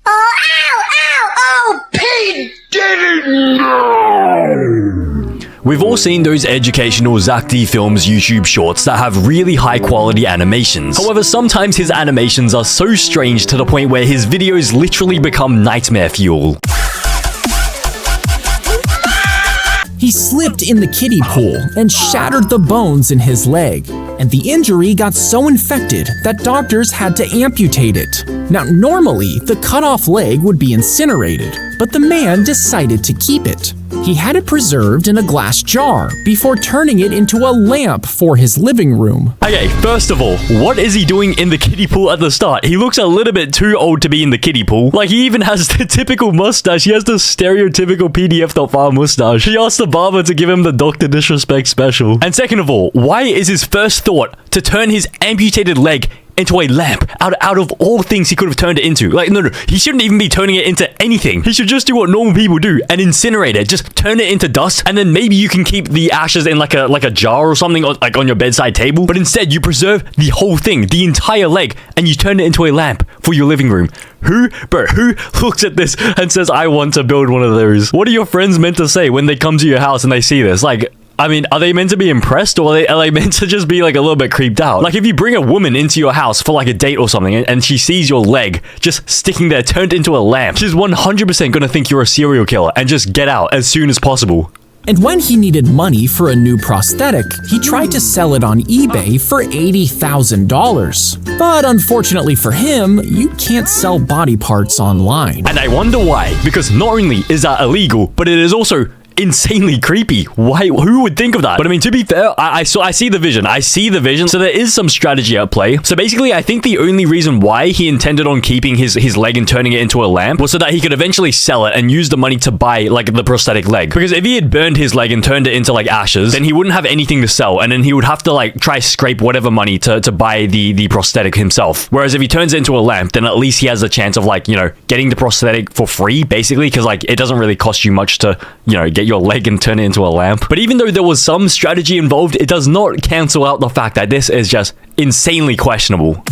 Oh, ow, ow, oh, Pete didn't know! We've all seen those educational Zack films YouTube shorts that have really high quality animations. However, sometimes his animations are so strange to the point where his videos literally become nightmare fuel. He slipped in the kiddie pool and shattered the bones in his leg, and the injury got so infected that doctors had to amputate it. Now, normally, the cut-off leg would be incinerated, but the man decided to keep it. He had it preserved in a glass jar before turning it into a lamp for his living room. Okay, first of all, what is he doing in the kiddie pool at the start? He looks a little bit too old to be in the kiddie pool. Like, he even has the typical mustache. He has the stereotypical PDF.file mustache. He asked the barber to give him the Dr. Disrespect special. And second of all, why is his first thought to turn his amputated leg into a lamp? Out of all things he could have turned it into. Like, no, he shouldn't even be turning it into anything. He should just do what normal people do and incinerate it. Just turn it into dust, and then maybe you can keep the ashes in like a jar or something, or like on your bedside table. But instead, you preserve the whole thing, the entire leg, and you turn it into a lamp for your living room. Who looks at this and says, I want to build one of those? What are your friends meant to say when they come to your house and they see this? Like, I mean, are they meant to be impressed, or are they meant to just be like a little bit creeped out? Like, if you bring a woman into your house for like a date or something, and she sees your leg just sticking there turned into a lamp, she's 100% gonna think you're a serial killer and just get out as soon as possible. And when he needed money for a new prosthetic, he tried to sell it on eBay for $80,000. But unfortunately for him, you can't sell body parts online. And I wonder why, because not only is that illegal, but it is also insanely creepy. Why? Who would think of that? But I mean, to be fair, I see the vision. So there is some strategy at play. So basically, I think the only reason why he intended on keeping his leg and turning it into a lamp was so that he could eventually sell it and use the money to buy like the prosthetic leg. Because if he had burned his leg and turned it into like ashes, then he wouldn't have anything to sell, and then he would have to like try scrape whatever money to buy the prosthetic himself. Whereas if he turns it into a lamp, then at least he has a chance of like, you know, getting the prosthetic for free, basically, because like it doesn't really cost you much to, you know, get your leg and turn it into a lamp. But even though there was some strategy involved, it does not cancel out the fact that this is just insanely questionable.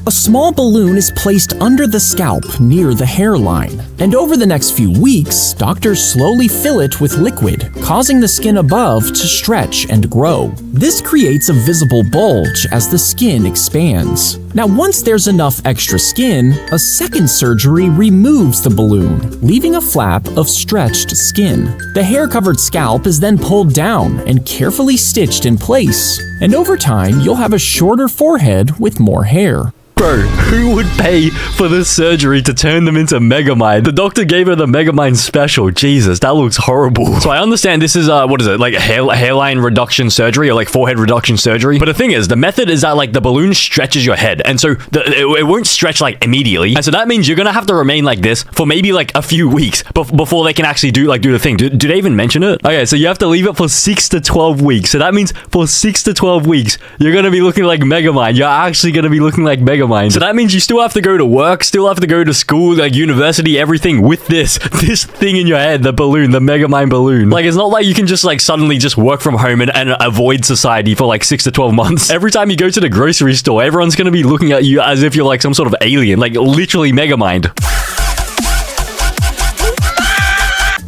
A small balloon is placed under the scalp near the hairline, and over the next few weeks, doctors slowly fill it with liquid, causing the skin above to stretch and grow. This creates a visible bulge as the skin expands. Now, once there's enough extra skin, a second surgery removes the balloon, leaving a flap of stretched skin. The hair-covered scalp is then pulled down and carefully stitched in place, and over time, you'll have a shorter forehead with more hair. Bro, who would pay for this surgery to turn them into Megamind? The doctor gave her the Megamind special. Jesus, that looks horrible. So I understand this is, what is it? Like a hairline reduction surgery or like forehead reduction surgery. But the thing is, the method is that like the balloon stretches your head. And so it won't stretch like immediately. And so that means you're going to have to remain like this for maybe like a few weeks before they can actually do the thing. Do they even mention it? Okay, so you have to leave it for 6 to 12 weeks. So that means for 6 to 12 weeks, you're going to be looking like Megamind. You're actually going to be looking like Megamind. So that means you still have to go to work, still have to go to school, like university, everything with this thing in your head, the balloon, the Megamind balloon. Like, it's not like you can just like suddenly just work from home and avoid society for like 6 to 12 months. Every time you go to the grocery store, everyone's going to be looking at you as if you're like some sort of alien, like literally Megamind.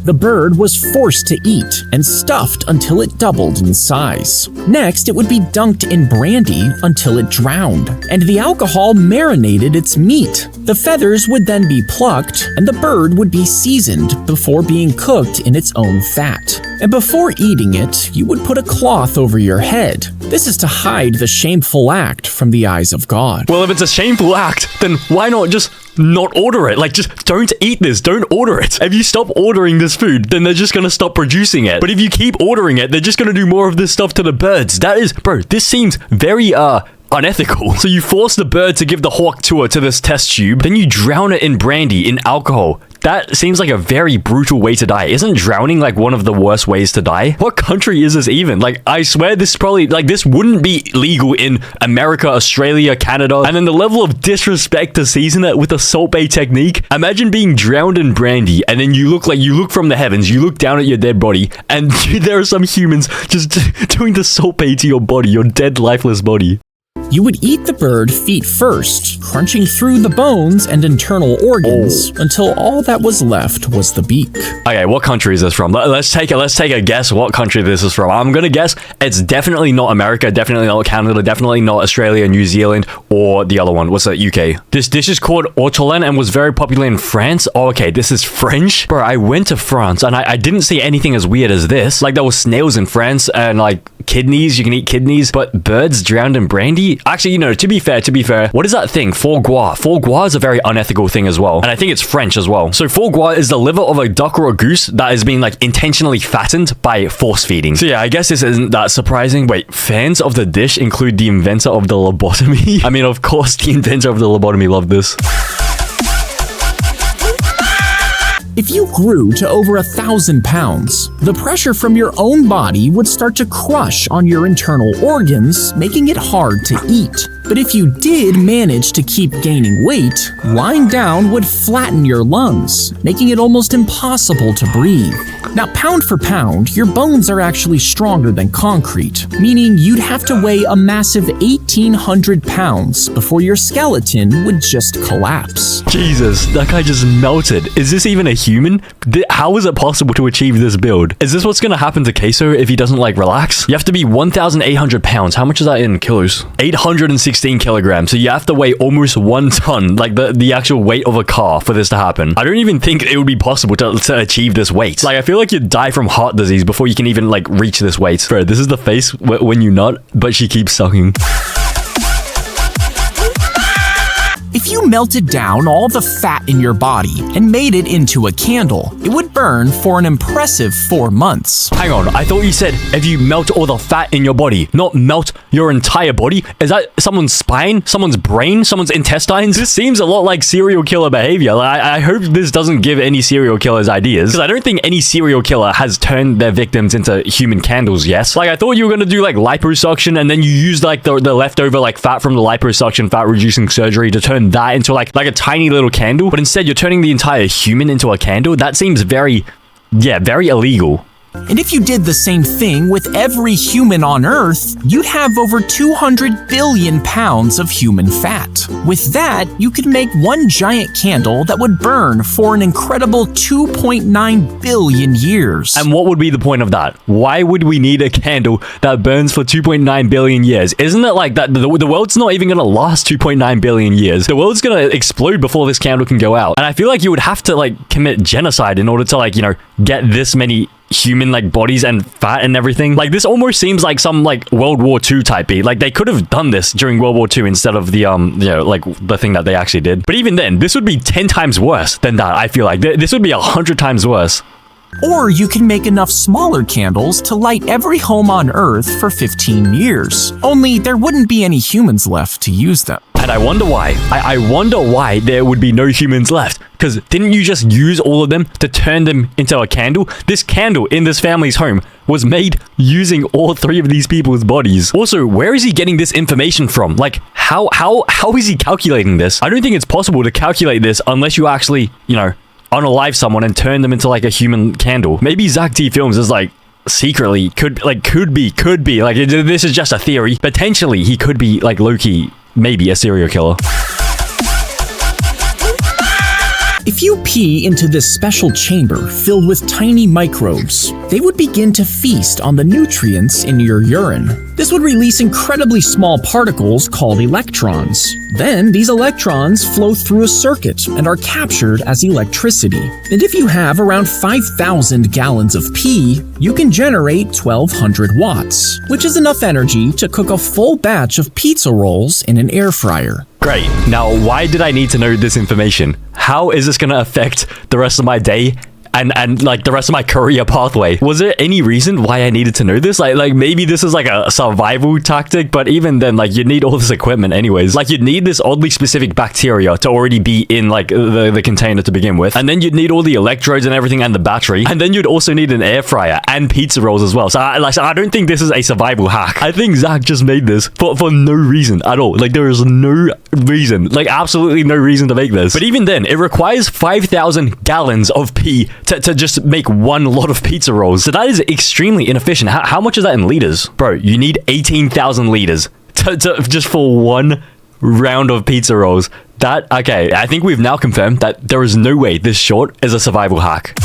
The bird was forced to eat and stuffed until it doubled in size. Next, it would be dunked in brandy until it drowned, and the alcohol marinated its meat. The feathers would then be plucked, and the bird would be seasoned before being cooked in its own fat. And before eating it, you would put a cloth over your head. This is to hide the shameful act from the eyes of God. Well, if it's a shameful act, then why not just not order it? Like, just don't eat this. Don't order it. If you stop ordering this food, then they're just gonna stop producing it. But if you keep ordering it, they're just gonna do more of this stuff to the birds. That is, bro, this seems very, unethical. So you force the bird to give the hawk tour to this test tube, then you drown it in brandy, in alcohol. That seems like a very brutal way to die. Isn't drowning like one of the worst ways to die? What country is this even? Like, I swear this probably, like, this wouldn't be legal in America, Australia, Canada. And then the level of disrespect to season it with a Salt Bae technique. Imagine being drowned in brandy, and then you look from the heavens, you look down at your dead body, and there are some humans just doing the Salt Bae to your body, your dead, lifeless body. You would eat the bird feet first, crunching through the bones and internal organs until all that was left was the beak. Okay, what country is this from? Let's take a guess what country this is from. I'm gonna guess it's definitely not America, definitely not Canada, definitely not Australia, New Zealand, or the other one. What's that? UK. This dish is called ortolan and was very popular in France. Oh, okay, this is French. Bro, I went to France and I didn't see anything as weird as this. Like, there was snails in France and like kidneys, you can eat kidneys, but birds drowned in brandy? Actually, you know, to be fair, what is that thing? Foie gras. Foie gras is a very unethical thing as well. And I think it's French as well. So foie gras is the liver of a duck or a goose that is being like intentionally fattened by force feeding. So yeah, I guess this isn't that surprising. Wait, fans of the dish include the inventor of the lobotomy? I mean, of course, the inventor of the lobotomy loved this. If you grew to over 1,000 pounds, the pressure from your own body would start to crush on your internal organs, making it hard to eat. But if you did manage to keep gaining weight, lying down would flatten your lungs, making it almost impossible to breathe. Now, pound for pound, your bones are actually stronger than concrete, meaning you'd have to weigh a massive 1,800 pounds before your skeleton would just collapse. Jesus, that guy just melted. Is this even a human? How is it possible to achieve this build? Is this what's gonna happen to Queso if he doesn't like relax? You have to be 1,800 pounds. How much is that in kilos? 816 kilograms. So you have to weigh almost 1 ton, like the actual weight of a car for this to happen. I don't even think it would be possible to achieve this weight. Like, I feel like you'd die from heart disease before you can even like reach this weight. Bro, this is the face when you nut, but she keeps sucking. If you melted down all the fat in your body and made it into a candle, it would burn for an impressive 4 months. Hang on, I thought you said if you melt all the fat in your body, not melt your entire body. Is that someone's spine, someone's brain, someone's intestines? This seems a lot like serial killer behavior. Like, I hope this doesn't give any serial killers ideas, because I don't think any serial killer has turned their victims into human candles yet. Like, I thought you were gonna do like liposuction and then you use like the leftover like fat from the liposuction, fat reducing surgery to turn that into like a tiny little candle, but instead you're turning the entire human into a candle. That seems very illegal. And if you did the same thing with every human on Earth, you'd have over 200 billion pounds of human fat. With that, you could make one giant candle that would burn for an incredible 2.9 billion years. And what would be the point of that? Why would we need a candle that burns for 2.9 billion years? Isn't it like that the world's not even gonna last 2.9 billion years? The world's gonna explode before this candle can go out. And I feel like you would have to like commit genocide in order to like, you know, get this many human like bodies and fat and everything. Like, this almost seems like some like World War II type beat. Like, they could have done this during World War II instead of the you know, like the thing that they actually did. But even then, this would be 10 times worse than that. I feel like this would be 100 times worse. Or you can make enough smaller candles to light every home on Earth for 15 years. Only there wouldn't be any humans left to use them. And I wonder why. I wonder why there would be no humans left. Because didn't you just use all of them to turn them into a candle? This candle in this family's home was made using all 3 of these people's bodies. Also, where is he getting this information from? Like, how is he calculating this? I don't think it's possible to calculate this unless you actually, you know, unalive someone and turn them into like a human candle. Maybe Zack T Films is like secretly could be like, this is just a theory. Potentially he could be like low-key maybe a serial killer. If you pee into this special chamber filled with tiny microbes, they would begin to feast on the nutrients in your urine. This would release incredibly small particles called electrons. Then these electrons flow through a circuit and are captured as electricity. And if you have around 5,000 gallons of pee, you can generate 1,200 watts, which is enough energy to cook a full batch of pizza rolls in an air fryer. Great. Now, why did I need to know this information? How is this going to affect the rest of my day and like the rest of my career pathway? Was there any reason why I needed to know this? Like maybe this is like a survival tactic, but even then, like, you'd need all this equipment anyways. Like, you'd need this oddly specific bacteria to already be in like the container to begin with, and then you'd need all the electrodes and everything and the battery, and then you'd also need an air fryer and pizza rolls as well. So I don't think this is a survival hack. I think Zack just made this for no reason at all. Like, there is no reason, like absolutely no reason to make this. But even then, it requires 5,000 gallons of pee to just make one lot of pizza rolls. So that is extremely inefficient. How much is that in liters? Bro, you need 18,000 liters just for one round of pizza rolls. Okay, I think we've now confirmed that there is no way this short is a survival hack.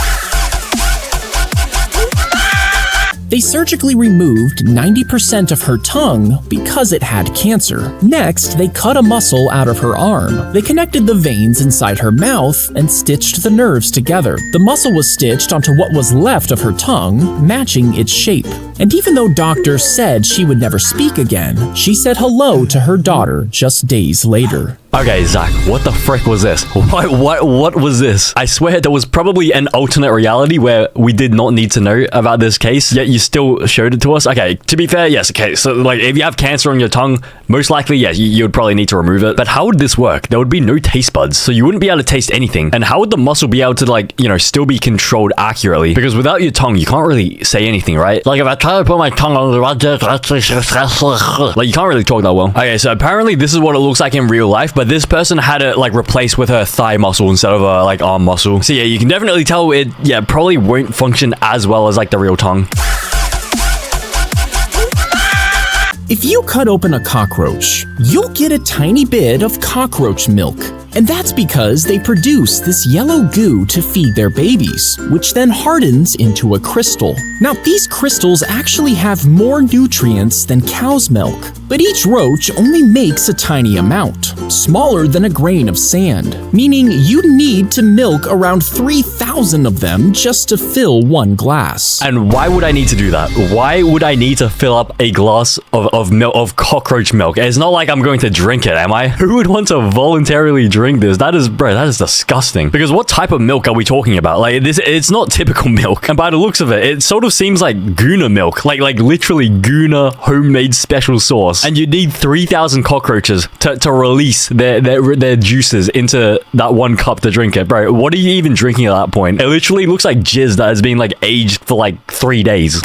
They surgically removed 90% of her tongue because it had cancer. Next, they cut a muscle out of her arm. They connected the veins inside her mouth and stitched the nerves together. The muscle was stitched onto what was left of her tongue, matching its shape. And even though doctors said she would never speak again, she said hello to her daughter just days later. Okay, Zach, what the frick was this? What was this? I swear there was probably an alternate reality where we did not need to know about this case, yet you still showed it to us. Okay, to be fair, yes, okay, so like if you have cancer on your tongue, most likely, yes, you would probably need to remove it. But how would this work? There would be no taste buds, so you wouldn't be able to taste anything. And how would the muscle be able to, like, you know, still be controlled accurately? Because without your tongue, you can't really say anything, right? Like if I try to put my tongue on the right, like you can't really talk that well. Okay, so apparently this is what it looks like in real life, but this person had it like replaced with her thigh muscle instead of a like arm muscle. So yeah, you can definitely tell it, yeah, probably won't function as well as like the real tongue. If you cut open a cockroach, you'll get a tiny bit of cockroach milk. And that's because they produce this yellow goo to feed their babies, which then hardens into a crystal. Now, these crystals actually have more nutrients than cow's milk, but each roach only makes a tiny amount, smaller than a grain of sand, meaning you'd need to milk around 3,000 of them just to fill one glass. And why would I need to do that? Why would I need to fill up a glass of milk, of cockroach milk? It's not like I'm going to drink it, am I? Who would want to voluntarily drink this? That is disgusting. Because what type of milk are we talking about? Like this, it's not typical milk. And by the looks of it, it sort of seems like Guna milk, like literally Guna homemade special sauce. And you need 3,000 cockroaches to release their juices into that one cup to drink it, bro. What are you even drinking at that point? It literally looks like jizz that has been like aged for like 3 days.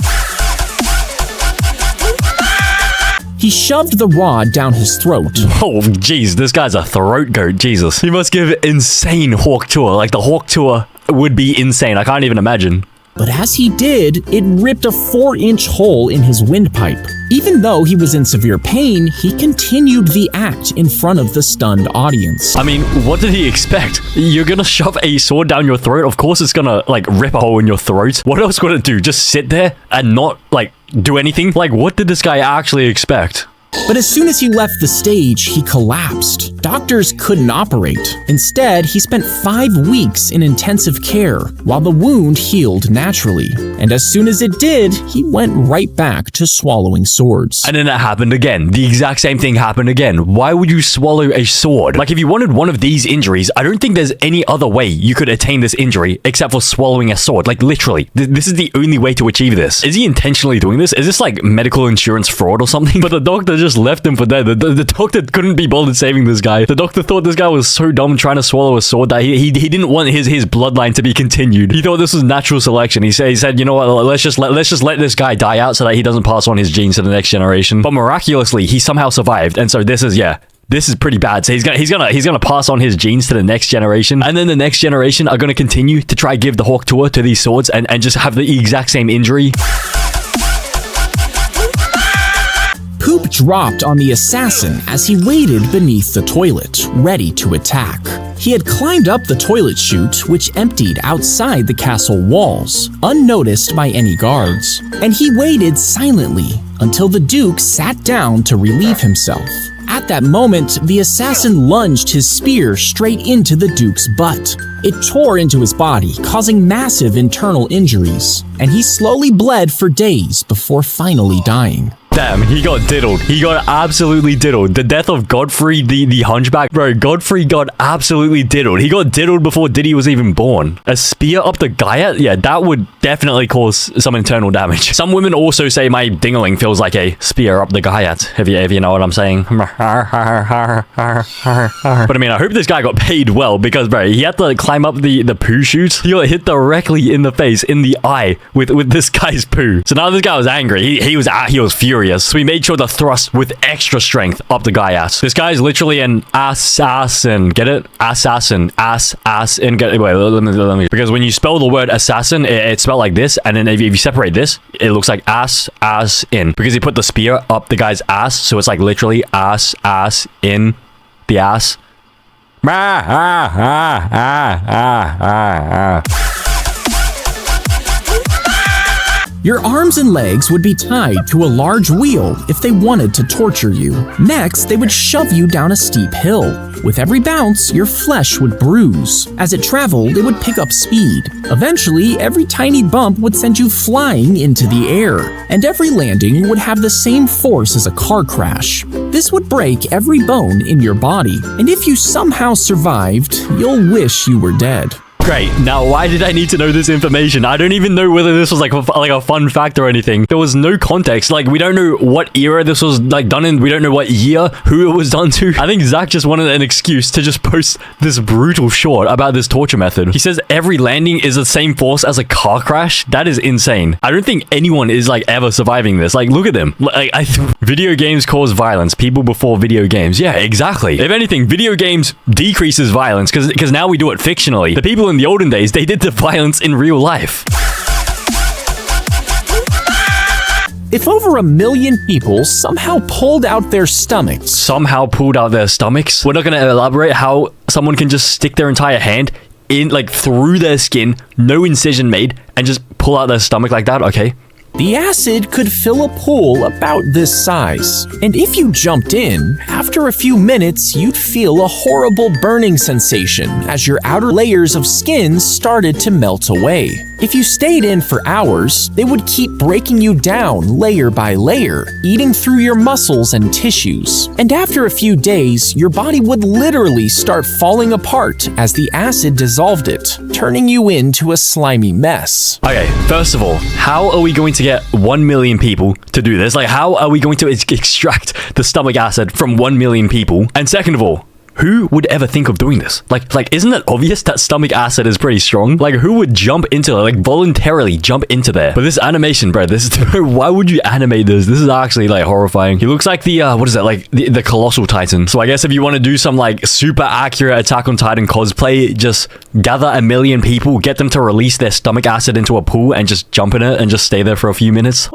He shoved the rod down his throat. Oh, jeez, this guy's a throat goat, Jesus. He must give insane hawk tour. Like, the hawk tour would be insane. I can't even imagine. But as he did, it ripped a 4-inch hole in his windpipe. Even though he was in severe pain, he continued the act in front of the stunned audience. I mean, what did he expect? You're gonna shove a sword down your throat? Of course it's gonna, like, rip a hole in your throat. What else would it do? Just sit there and not, like, do anything? Like, what did this guy actually expect? But as soon as he left the stage, he collapsed. Doctors couldn't operate. Instead, he spent 5 weeks in intensive care while the wound healed naturally. And as soon as it did, he went right back to swallowing swords. And then it happened again. The exact same thing happened again. Why would you swallow a sword? Like, if you wanted one of these injuries, I don't think there's any other way you could attain this injury except for swallowing a sword. Like, literally. This is the only way to achieve this. Is he intentionally doing this? Is this like medical insurance fraud or something? But the doctor just left him for dead. The doctor couldn't be bothered saving this guy. The doctor thought this guy was so dumb trying to swallow a sword that he didn't want his bloodline to be continued. He thought this was natural selection. He said, you know what, let's just let this guy die out so that he doesn't pass on his genes to the next generation. But miraculously, he somehow survived. And so this is pretty bad. So he's gonna pass on his genes to the next generation, and then the next generation are gonna continue to try give the hawk tour to these swords and just have the exact same injury. Poop dropped on the assassin as he waited beneath the toilet, ready to attack. He had climbed up the toilet chute, which emptied outside the castle walls, unnoticed by any guards. And he waited silently until the Duke sat down to relieve himself. At that moment, the assassin lunged his spear straight into the Duke's butt. It tore into his body, causing massive internal injuries, and he slowly bled for days before finally dying. Damn, he got diddled. He got absolutely diddled. The death of Godfrey the Hunchback. Bro, Godfrey got absolutely diddled. He got diddled before Diddy was even born. A spear up the guyet? Yeah, that would definitely cause some internal damage. Some women also say my dingling feels like a spear up the guyet, if you know what I'm saying. But I mean, I hope this guy got paid well because, bro, he had to climb up the poo chute. He got hit directly in the face, in the eye with this guy's poo. So now this guy was angry. He was furious. areas. So we made sure to thrust with extra strength up the guy ass. This guy's literally an assassin. Get it? Assassin. Assassin. Wait, let me. Because when you spell the word assassin, it's spelled like this. And then if you separate this, it looks like ass in. Because he put the spear up the guy's ass. So it's like literally ass in the ass. Your arms and legs would be tied to a large wheel if they wanted to torture you. Next, they would shove you down a steep hill. With every bounce, your flesh would bruise. As it traveled, it would pick up speed. Eventually, every tiny bump would send you flying into the air, and every landing would have the same force as a car crash. This would break every bone in your body, and if you somehow survived, you'll wish you were dead. Great. Now, why did I need to know this information? I don't even know whether this was like a fun fact or anything. There was no context. Like, we don't know what era this was like done in. We don't know what year, who it was done to. I think Zack just wanted an excuse to just post this brutal short about this torture method. He says every landing is the same force as a car crash. That is insane. I don't think anyone is like ever surviving this. Like, look at them. Like, video games cause violence. People before video games. Yeah, exactly. If anything, video games decreases violence because now we do it fictionally. The people in the olden days, they did the violence in real life. If over 1 million people somehow pulled out their stomachs. Somehow pulled out their stomachs? We're not going to elaborate how someone can just stick their entire hand in, like, through their skin, no incision made, and just pull out their stomach like that, okay? The acid could fill a pool about this size, and if you jumped in, after a few minutes, you'd feel a horrible burning sensation as your outer layers of skin started to melt away. If you stayed in for hours, they would keep breaking you down layer by layer, eating through your muscles and tissues. And after a few days, your body would literally start falling apart as the acid dissolved it, turning you into a slimy mess. Okay, first of all, how are we going to get 1 million people to do this? Like, how are we going to extract the stomach acid from 1 million people? And second of all, who would ever think of doing this? Like, isn't it obvious that stomach acid is pretty strong? Like, who would jump into it? Like, voluntarily jump into there? But this animation, bro, this is... Why would you animate this? This is actually, like, horrifying. He looks like the, what is that? Like, the Colossal Titan. So I guess if you want to do some, like, super accurate Attack on Titan cosplay, just gather 1 million people, get them to release their stomach acid into a pool and just jump in it and just stay there for a few minutes.